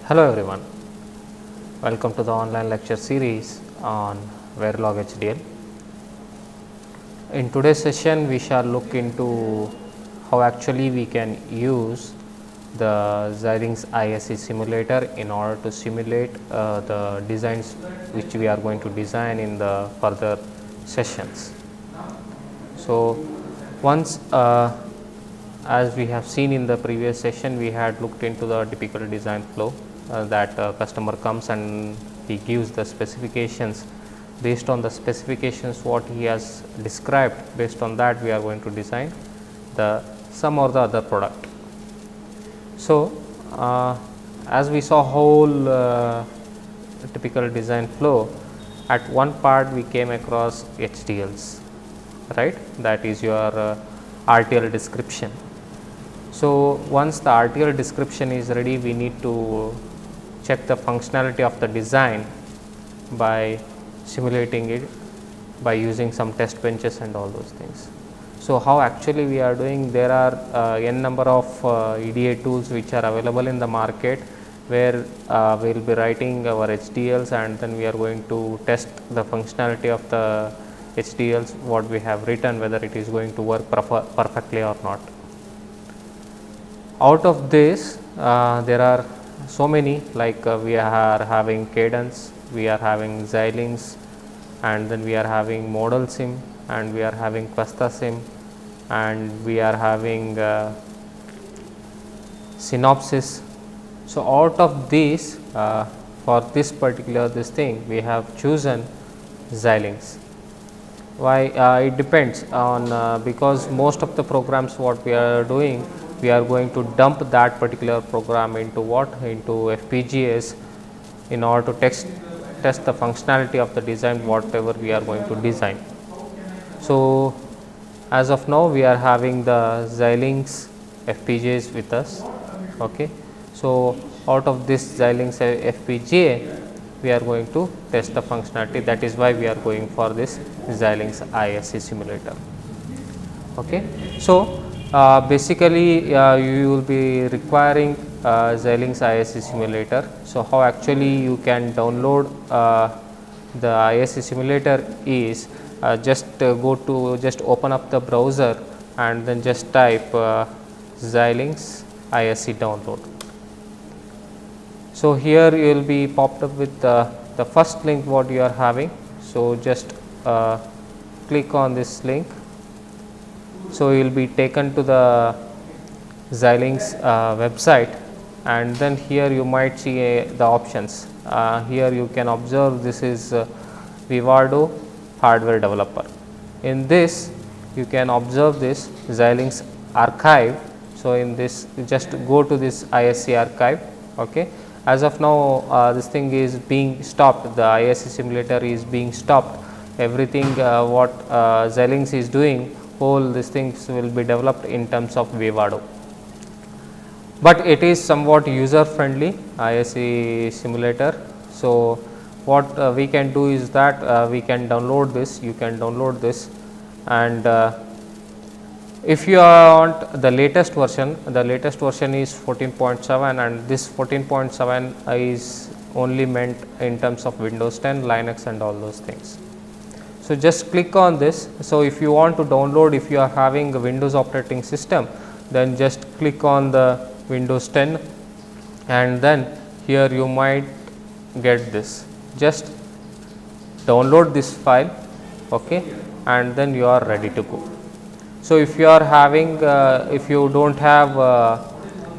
Hello everyone, welcome to the online lecture series on Verilog HDL. In today's session, we shall look into how actually we can use the Xilinx ISE simulator in order to simulate the designs which we are going to design in the further sessions. So, once as we have seen in the previous session, we had looked into the typical design flow that customer comes and he gives the specifications. Based on the specifications what he has described, based on that we are going to design the some or the other product. So, as we saw whole typical design flow, at one part we came across HDLs, right, that is your RTL description. So, once the RTL description is ready, we need to check the functionality of the design by simulating it by using some test benches and all those things. So, how actually we are doing, there are n number of EDA tools which are available in the market, where we will be writing our HDLs and then we are going to test the functionality of the HDLs what we have written, whether it is going to work perfectly or not. Out of this there are so many, like we are having Cadence, we are having Xilinx, and then we are having Model Sim, and we are having Questa Sim, and we are having Synopsys. So, out of these for this particular thing we have chosen Xilinx. Why? It depends on because most of the programs what we are doing, we are going to dump that particular program into what? Into FPGAs in order to test the functionality of the design whatever we are going to design. So, as of now we are having the Xilinx FPGAs with us. Okay. So, out of this Xilinx FPGA we are going to test the functionality, that is why we are going for this Xilinx ISE simulator. Okay. So, basically you will be requiring Xilinx ISE simulator. So, how actually you can download the ISE simulator is just just open up the browser and then just type Xilinx ISE download. So, here you will be popped up with the first link what you are having. So, just click on this link. So, you will be taken to the Xilinx website, and then here you might see the options. Here you can observe this is Vivado hardware developer. In this you can observe this Xilinx archive. So, in this just go to this ISE archive. Okay. As of now this thing is being stopped, the ISE simulator is being stopped. Everything what Xilinx is doing, whole these things will be developed in terms of Vivado, but it is somewhat user friendly ISE simulator. So, what we can do is that we can download this, you can download this, and if you want the latest version is 14.7, and this 14.7 is only meant in terms of Windows 10, Linux and all those things. So, just click on this. So, if you want to download, if you are having a Windows operating system, then just click on the Windows 10, and then here you might get this. Just download this file, okay, and then you are ready to go. So, if you are having if you do not have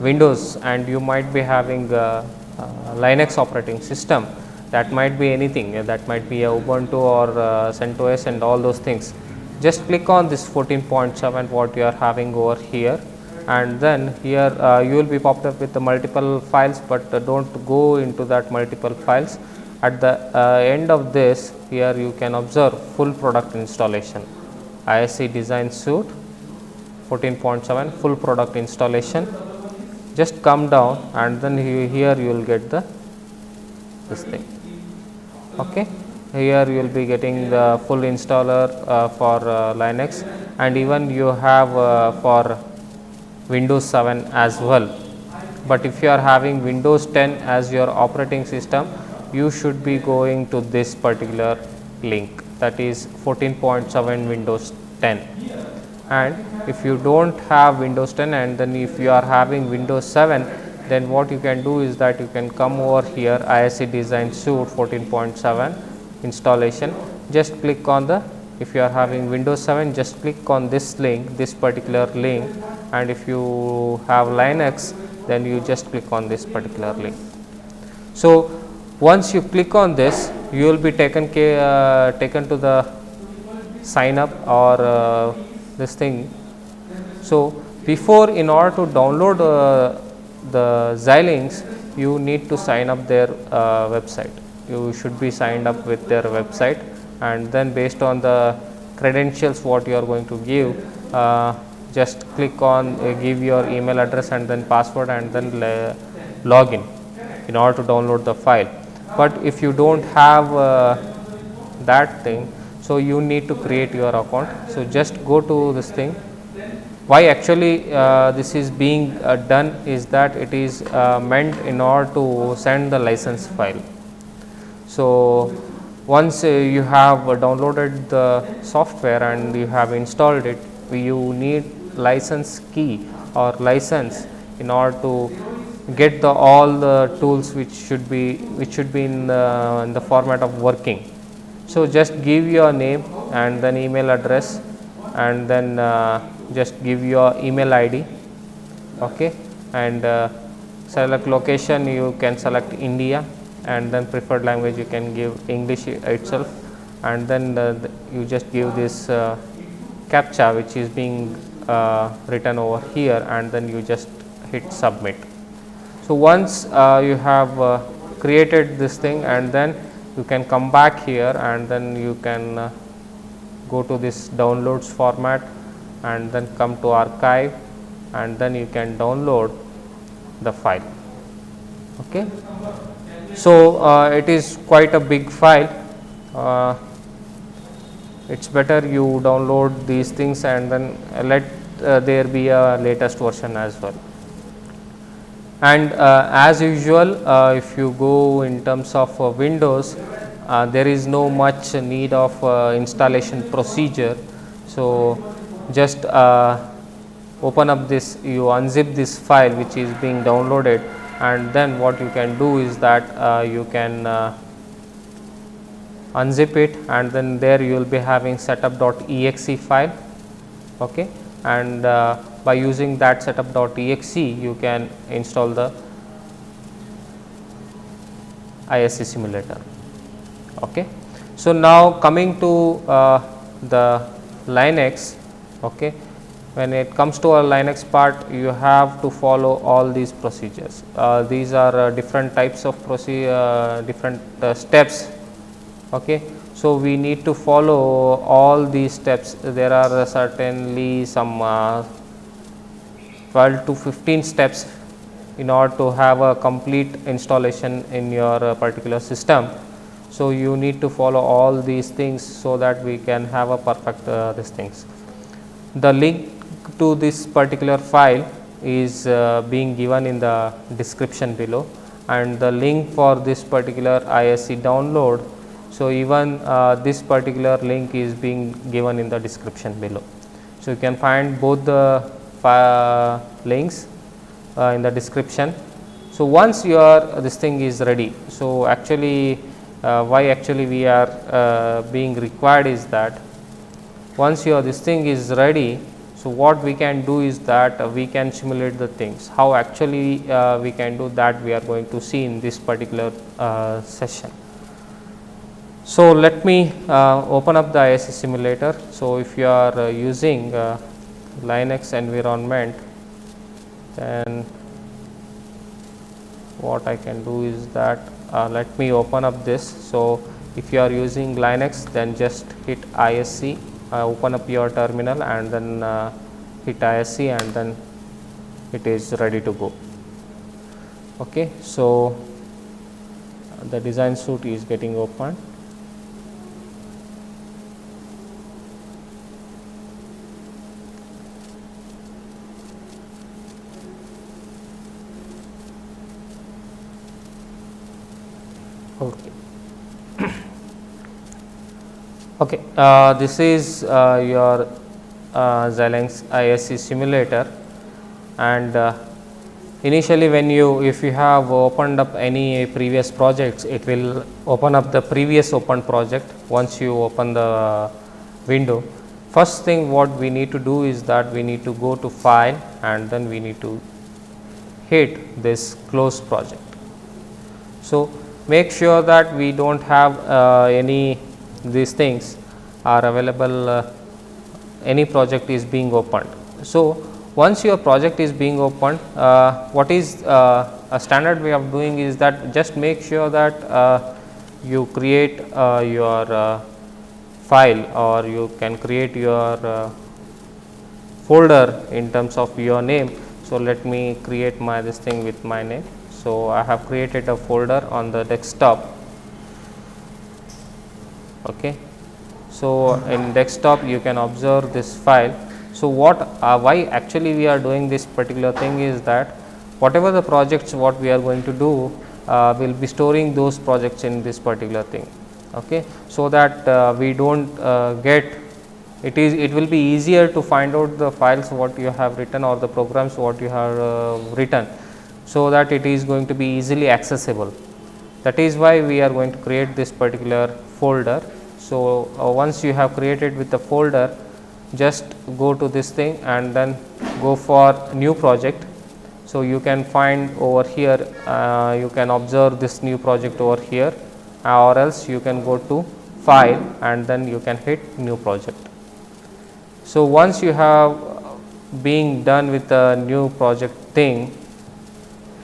Windows and you might be having Linux operating system, that might be anything, that might be a Ubuntu or CentOS and all those things. Just click on this 14.7 what you are having over here, and then here you will be popped up with the multiple files, but do not go into that multiple files. At the end of this, here you can observe full product installation, ISE design suite 14.7 full product installation. Just come down and then here you will get this thing. Okay. Here you will be getting the full installer for Linux, and even you have for Windows 7 as well. but if you are having Windows 10 as your operating system, you should be going to this particular link, that is 14.7 Windows 10. And if you don't have Windows 10 and then if you are having Windows 7, then what you can do is that you can come over here, ISC Design Suite 14.7 installation, just click on the, if you are having Windows 7, just click on this link, this particular link, and if you have Linux, then you just click on this particular link. So once you click on this, you will be taken to the sign up or this thing. So before, in order to download the Xilinx, you need to sign up their website. You should be signed up with their website, and then based on the credentials what you are going to give, just click on give your email address and then password and then login in order to download the file. But if you don't have that thing, so you need to create your account. So just go to this thing. Why actually this is being done is that it is meant in order to send the license file. So once you have downloaded the software and you have installed it, you need license key or license in order to get all the tools which should be in the format of working. So just give your name and then email address, and then just give your email ID, okay, and select location, you can select India, and then preferred language you can give English itself, and then you just give this captcha which is being written over here, and then you just hit submit. So once you have created this thing, and then you can come back here and then you can go to this downloads format and then come to archive, and then you can download the file. Okay. So it is quite a big file. It's better you download these things and then let there be a latest version as well. And as usual, if you go in terms of Windows, there is no much need of installation procedure. So just open up this, you unzip this file which is being downloaded, and then what you can do is that you can unzip it, and then there you will be having setup.exe file, okay, and by using that setup.exe you can install the ISC simulator. Okay. So now coming to the Linux, okay, when it comes to a Linux part, you have to follow all these procedures. These are different types of different steps, okay. So we need to follow all these steps. There are certainly some 12 to 15 steps in order to have a complete installation in your particular system. So you need to follow all these things so that we can have a perfect these things. The link to this particular file is being given in the description below, and the link for this particular ISC download, so even this particular link is being given in the description below. So you can find both the links in the description. So once your this thing is ready, so actually why actually we are being required is that once your this thing is ready, so what we can do is that we can simulate the things. How actually we can do that, we are going to see in this particular session. So let me open up the ISC simulator. So if you are using Linux environment, then what I can do is that let me open up this. So if you are using Linux, then just hit ISC, open up your terminal and then hit ISC, and then it is ready to go. Okay, so the design suite is getting opened. Okay. Okay, this is your Xilinx ISC simulator, and initially when you, if you have opened up any previous projects, it will open up the previous open project. Once you open the window, first thing what we need to do is that we need to go to file, and then we need to hit this close project. So make sure that we don't have any these things are available, any project is being opened. So once your project is being opened, what is a standard way of doing is that just make sure that you create your file, or you can create your folder in terms of your name. So let me create my this thing with my name. So I have created a folder on the desktop. Okay. So in desktop you can observe this file. So what why actually we are doing this particular thing is that whatever the projects what we are going to do, will be storing those projects in this particular thing. Okay. So that we don't get, it will be easier to find out the files what you have written, or the programs what you have written, so that it is going to be easily accessible. That is why we are going to create this particular folder. So once you have created with the folder, just go to this thing and then go for new project. So you can find over here, you can observe this new project over here, or else you can go to file and then you can hit new project. So once you have being done with the new project thing,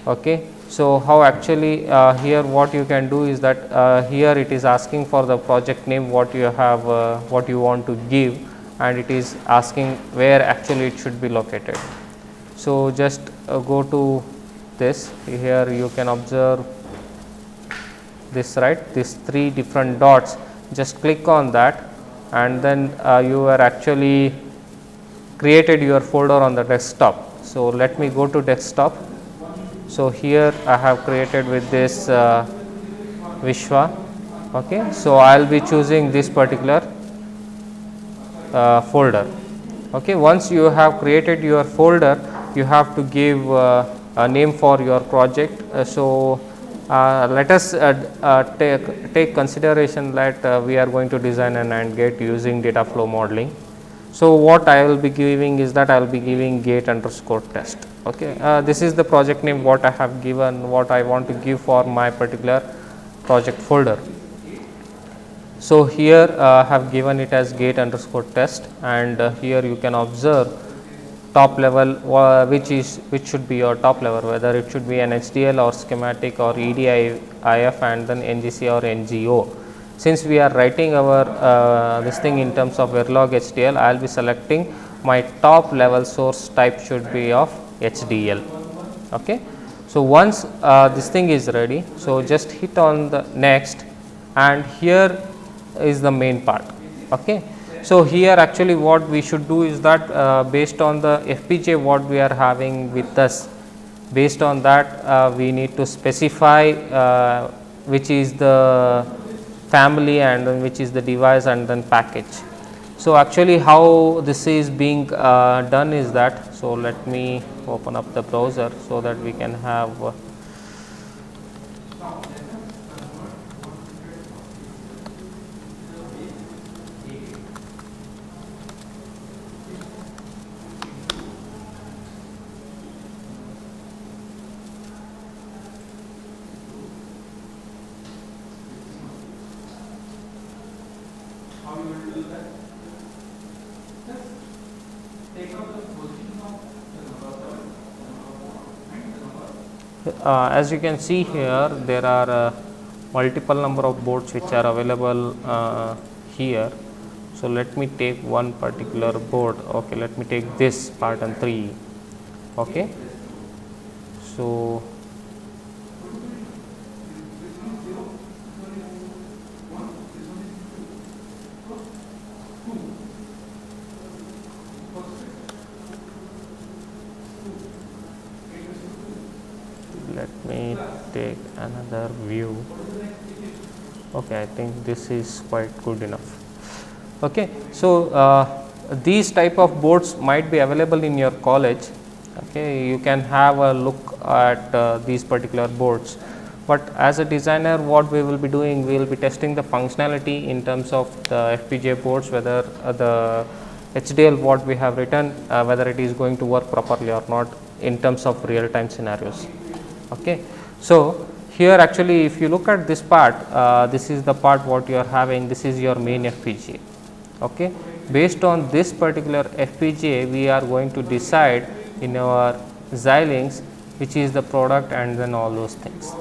okay. So how actually here what you can do is that here it is asking for the project name what you have, what you want to give, and it is asking where actually it should be located. So just go to this, here you can observe this, right, these 3 different dots, just click on that, and then you are actually created your folder on the desktop. So let me go to desktop. So here I have created with this Vishwa. Okay. So I will be choosing this particular folder. Okay. Once you have created your folder, you have to give a name for your project. So let us take consideration that we are going to design an AND gate using data flow modeling. So what I will be giving is that I will be giving gate underscore test. Okay. This is the project name what I have given, what I want to give for my particular project folder. So here I have given it as gate underscore test, and here you can observe top level, which should be your top level, whether it should be an HDL or schematic or EDI IF, and then NGC or NGO. Since we are writing our this thing in terms of Verilog HDL, I will be selecting my top level source type should be of HDL. Okay. So once this thing is ready, so just hit on the next, and here is the main part. Okay. So here actually what we should do is that based on the FPGA what we are having with us, based on that we need to specify which is the family, and then which is the device, and then package. So actually how this is being done is that, so let me open up the browser so that we can have as you can see here, there are multiple number of boards which are available here. So let me take one particular board. Okay, let me take this Spartan 3. Okay. So let me take another view. Okay, I think this is quite good enough. Okay, so these type of boards might be available in your college. Okay, you can have a look at these particular boards, but as a designer what we will be doing, we will be testing the functionality in terms of the FPGA boards, whether the HDL what we have written, whether it is going to work properly or not in terms of real time scenarios. Okay, so here actually if you look at this part, this is the part what you are having, this is your main FPGA. Okay, based on this particular FPGA we are going to decide in our Xilinx which is the product and then all those things.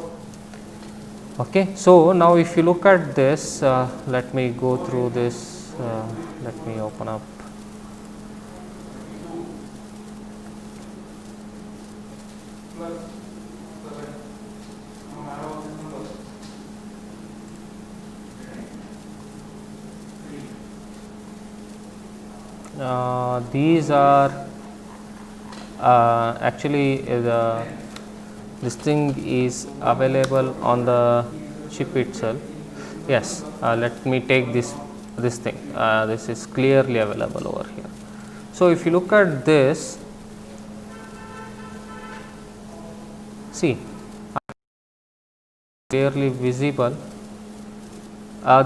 Okay, so now if you look at this, let me go through this, let me open up. These are actually this thing is available on the chip itself. Yes, let me take this thing. This is clearly available over here. So if you look at this, see, clearly visible.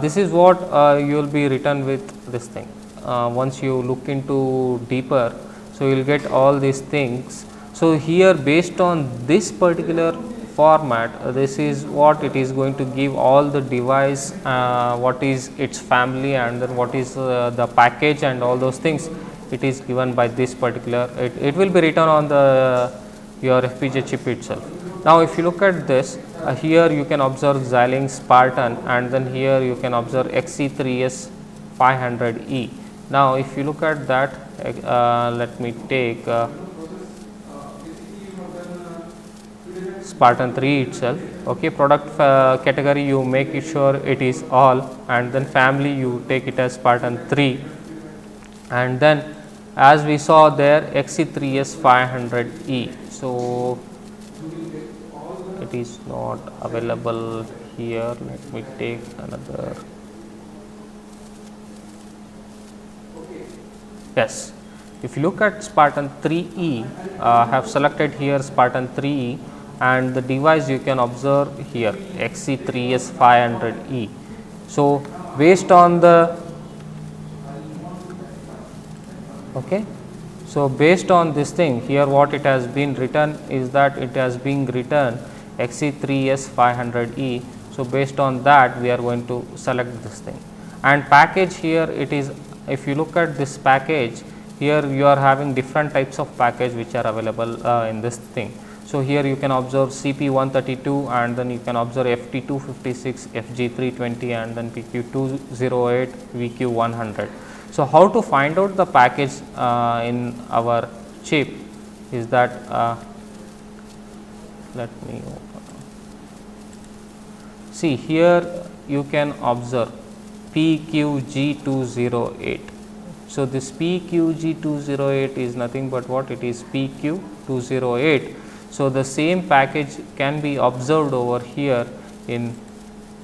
This is what you will be written with this thing. Once you look into deeper, so you will get all these things. So here based on this particular format, this is what it is going to give all the device, what is its family and then what is the package and all those things. It is given by this particular, it will be written on the your FPGA chip itself. Now if you look at this, here you can observe Xilinx Spartan and then here you can observe XC3S 500E. Now if you look at that, let me take Spartan 3 itself. Okay, product category you make it sure it is all, and then family you take it as Spartan 3, and then as we saw there XC3S 500E. So it is not available here. Let me take another. Yes, if you look at Spartan 3E, have selected here Spartan 3E, and the device you can observe here XC3S 500E. So based on the okay, so based on this thing here, what it has been written is that it has been written XC3S 500E. So based on that we are going to select this thing, and package here it is, if you look at this package here, you are having different types of package which are available in this thing. So here you can observe CP132 and then you can observe FT256, FG320 and then PQ208, VQ100. So how to find out the package in our chip is that, let me open. See here you can observe PQG208. So this PQG208 is nothing but what? It is PQ208. So the same package can be observed over here in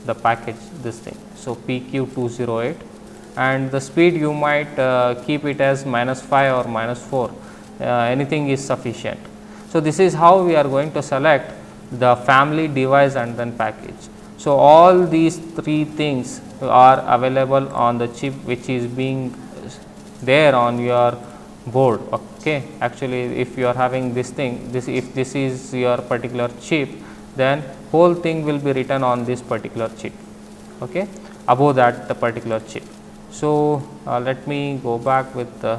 the package this thing. So PQ208, and the speed you might keep it as -5 or -4, anything is sufficient. So this is how we are going to select the family, device and then package. So all these three things are available on the chip which is being there on your board. Okay, actually if you are having this thing, if this is your particular chip, then whole thing will be written on this particular chip, okay, above that the particular chip. So let me go back with the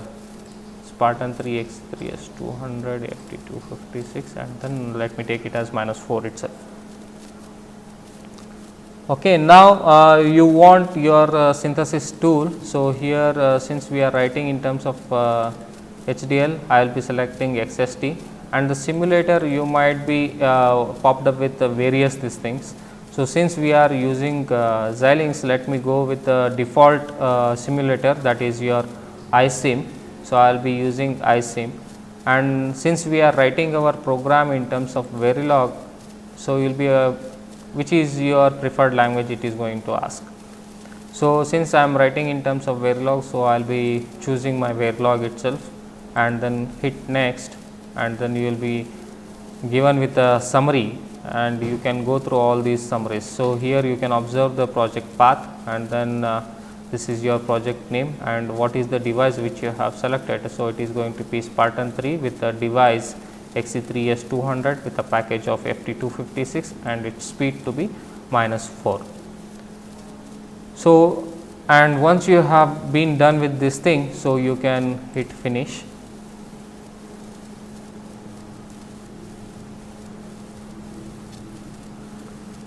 Spartan 3X 3S200 FT256 and then let me take it as -4 itself. Okay, now you want your synthesis tool. So here since we are writing in terms of HDL, I will be selecting XST, and the simulator you might be popped up with various these things. So since we are using Xilinx, let me go with the default simulator, that is your iSIM. So I will be using iSIM, and since we are writing our program in terms of Verilog, so you will be which is your preferred language it is going to ask. So, since I am writing in terms of Verilog, so I will be choosing my Verilog itself and then hit next, and then you will be given with a summary and you can go through all these summaries. So, here you can observe the project path, and then this is your project name and what is the device which you have selected. So, it is going to be Spartan 3 with the device XC3S200 with a package of FT256 and its speed to be -4. So, and once you have been done with this thing, so you can hit finish.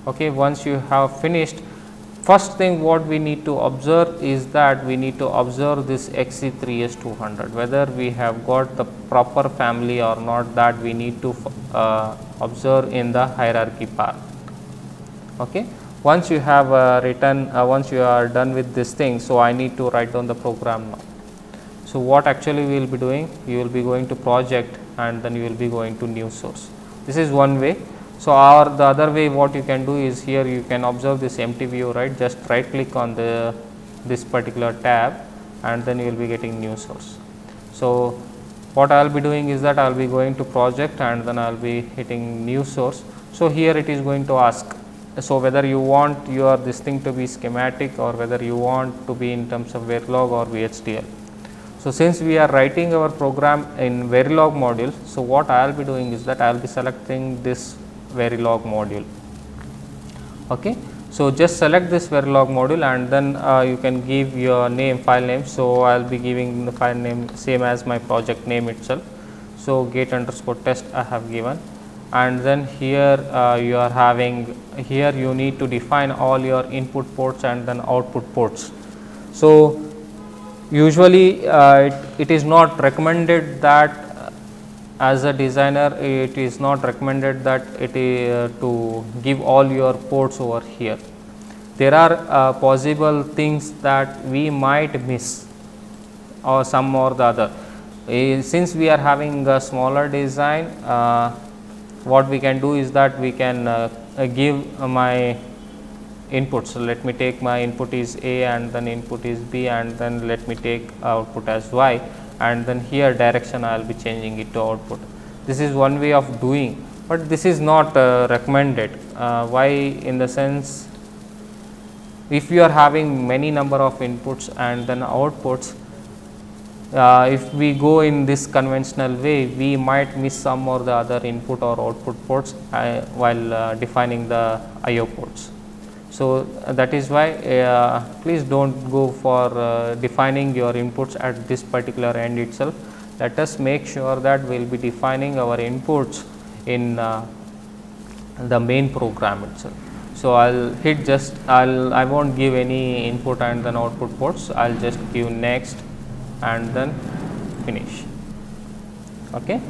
Okay, once you have finished, first thing what we need to observe is that we need to observe this XC3S200, whether we have got the proper family or not, that we need to observe in the hierarchy part. Okay. Once you have once you are done with this thing, so I need to write down the program now. So, what actually we will be doing, you will be going to project and then you will be going to new source. This is one way. So, or the other way what you can do is, here you can observe this empty view, right, just right click on this particular tab and then you will be getting new source. So, what I will be doing is that I will be going to project and then I will be hitting new source. So, here it is going to ask, so whether you want your this thing to be schematic or whether you want to be in terms of Verilog or VHDL. So, since we are writing our program in Verilog module, so what I will be doing is that I will be selecting this Verilog module. Okay. So, just select this Verilog module and then you can give your name, file name. So, I will be giving the file name same as my project name itself. So, gate_test I have given, and then here you are having, here you need to define all your input ports and then output ports. So, usually it is not recommended that as a designer, it is not recommended that it is to give all your ports over here. There are possible things that we might miss or some or the other. Since we are having a smaller design, what we can do is that we can give my inputs. So, let me take my input is A and then input is B and then let me take output as Y, and then here direction I will be changing it to output. This is one way of doing, but this is not recommended. Why? In the sense, if you are having many number of inputs and then outputs, if we go in this conventional way, we might miss some or the other input or output ports while defining the IO ports. So, that is why please do not go for defining your inputs at this particular end itself. Let us make sure that we will be defining our inputs in the main program itself. So, I will hit just I will not give any input and then output ports, I will just give next and then finish. Okay.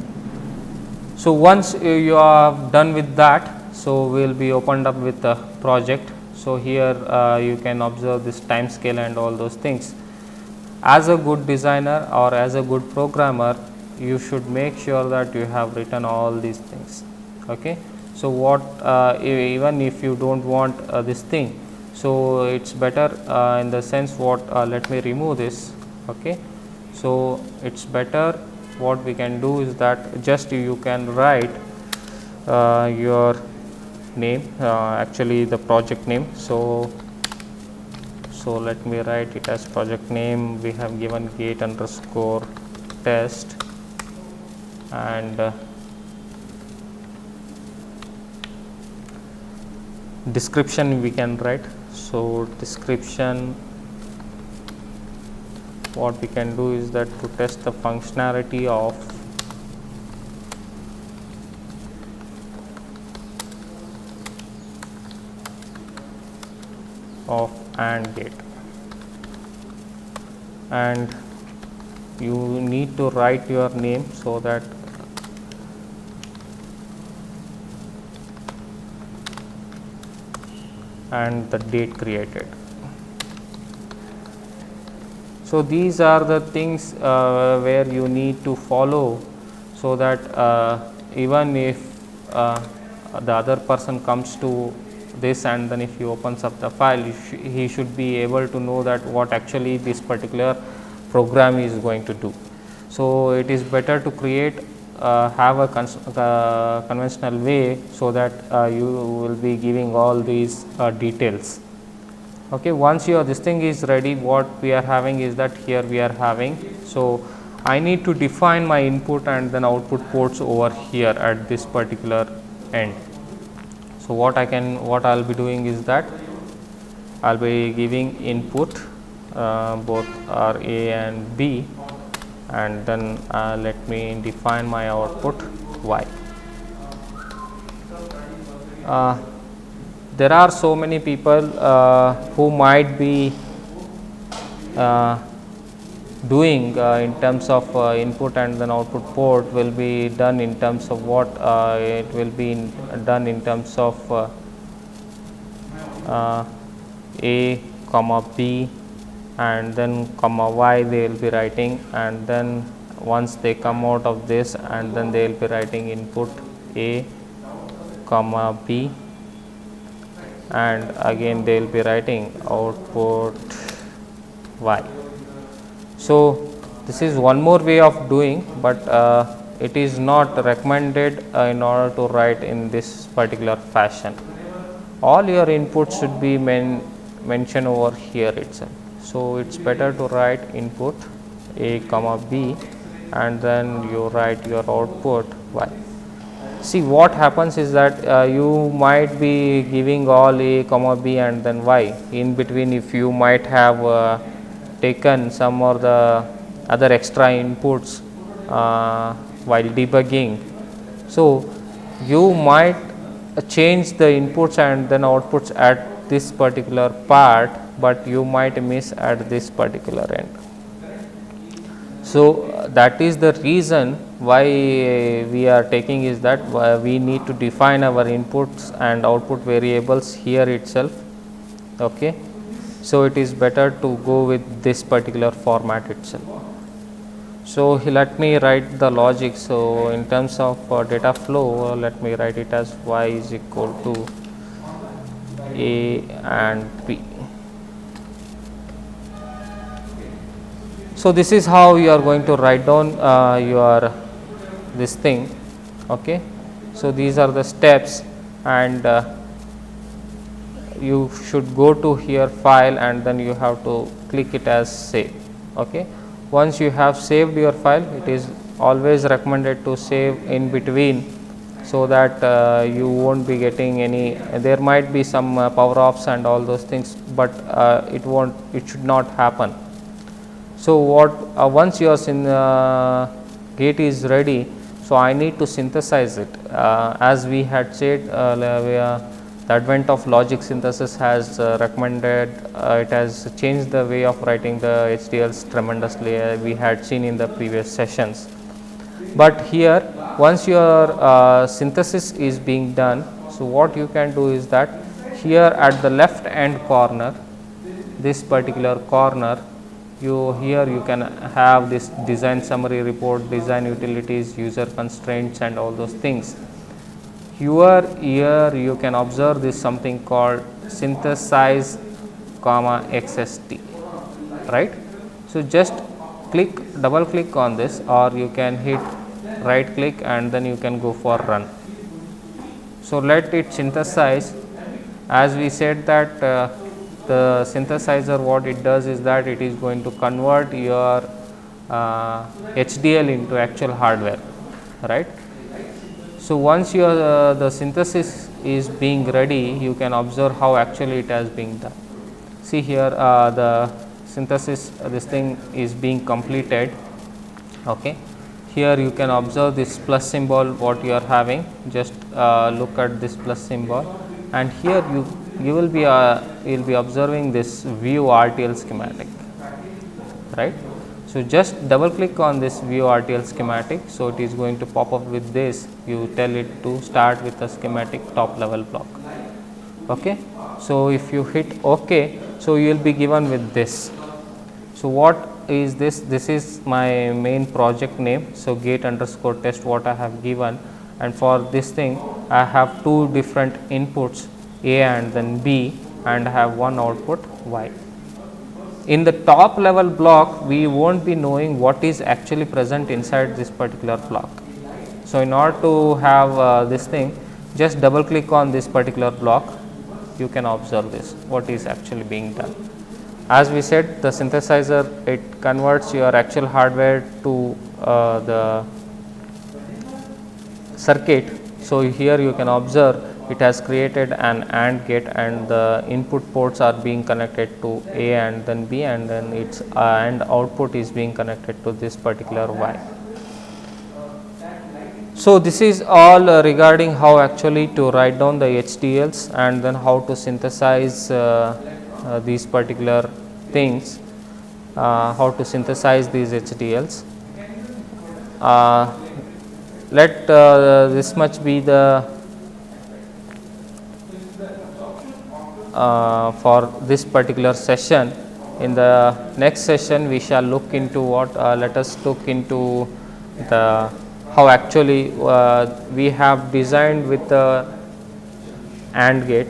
So, once you are done with that, so we will be opened up with the project. So, here you can observe this time scale and all those things. As a good designer or as a good programmer, you should make sure that you have written all these things. Okay. So, what even if you do not want this thing, so it is better in the sense what let me remove this. Okay. So, it is better what we can do is that just you can write your name, actually the project name. So, let me write it as project name. We have given gate_test and description we can write. So, description, what we can do is that to test the functionality of AND gate, and you need to write your name so that and the date created. So, these are the things where you need to follow, so that even if the other person comes to this, and then if he opens up the file, he should be able to know that what actually this particular program is going to do. So, it is better to create have a conventional way, so that you will be giving all these details. Okay, once your this thing is ready, what we are having is that here we are having. So, I need to define my input and then output ports over here at this particular end. So, what I will be doing is that I will be giving input both are A and B, and then let me define my output Y. There are so many people who might be doing in terms of input and then output port will be done in terms of what it will be done in terms of A comma B and then comma Y they will be writing, and then once they come out of this, and then they will be writing input A comma B, and again they will be writing output Y. So, this is one more way of doing, but it is not recommended in order to write in this particular fashion. All your inputs should be mentioned over here itself. So, it is better to write input A comma B and then you write your output Y. See, what happens is that you might be giving all A comma B and then Y. In between, if you might have taken some or the other extra inputs while debugging. So, you might change the inputs and then outputs at this particular part, but you might miss at this particular end. So, that is the reason why we are taking is that we need to define our inputs and output variables here itself. Okay. So, it is better to go with this particular format itself. So, let me write the logic. So, in terms of data flow, let me write it as Y is equal to A and B. So, this is how you are going to write down your this thing. Okay. So, these are the steps, and you should go to here file and then you have to click it as save. Okay. Once you have saved your file, it is always recommended to save in between, so that you won't be getting any, there might be some power offs and all those things, but it should not happen. So, what once your gate is ready, so I need to synthesize it. As we had said, the advent of logic synthesis has recommended, it has changed the way of writing the HDLs tremendously, we had seen in the previous sessions. But here, once your synthesis is being done, so what you can do is that here at the left hand corner, this particular corner, here you can have this design summary report, design utilities, user constraints and all those things. Here you can observe this something called synthesize comma XST, right. So, just double click on this, or you can hit right click and then you can go for run. So, let it synthesize. As we said that the synthesizer, what it does is that it is going to convert your HDL into actual hardware, right. So, once your the synthesis is being ready, you can observe how actually it has been done. See here the synthesis, this thing is being completed. Okay. Here you can observe this plus symbol what you are having, just look at this plus symbol, and here you will be observing this view RTL schematic, right. So, just double click on this view RTL schematic. So, it is going to pop up with this, you tell it to start with a schematic top level block. Okay. So, if you hit OK, so you will be given with this. So, what is this? This is my main project name. So, gate underscore test what I have given, and for this thing I have two different inputs. A and then B and have one output Y. In the top level block, we won't be knowing what is actually present inside this particular block. So, in order to have this thing, just double click on this particular block, you can observe this, what is actually being done. As we said, the synthesizer, it converts your actual hardware to the circuit. So, here you can observe it has created an AND gate and the input ports are being connected to A and then B, and then its AND output is being connected to this particular Y. So, this is all regarding how actually to write down the HDLs and then how to synthesize these particular things, how to synthesize these HDLs. Let this much be the for this particular session. In the next session, we shall look into what let us look into the how actually we have designed with the AND gate,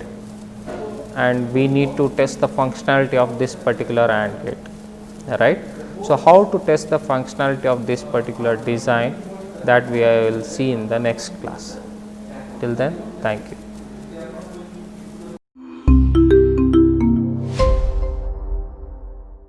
and we need to test the functionality of this particular AND gate, right. So, how to test the functionality of this particular design, that we will see in the next class. Till then, thank you.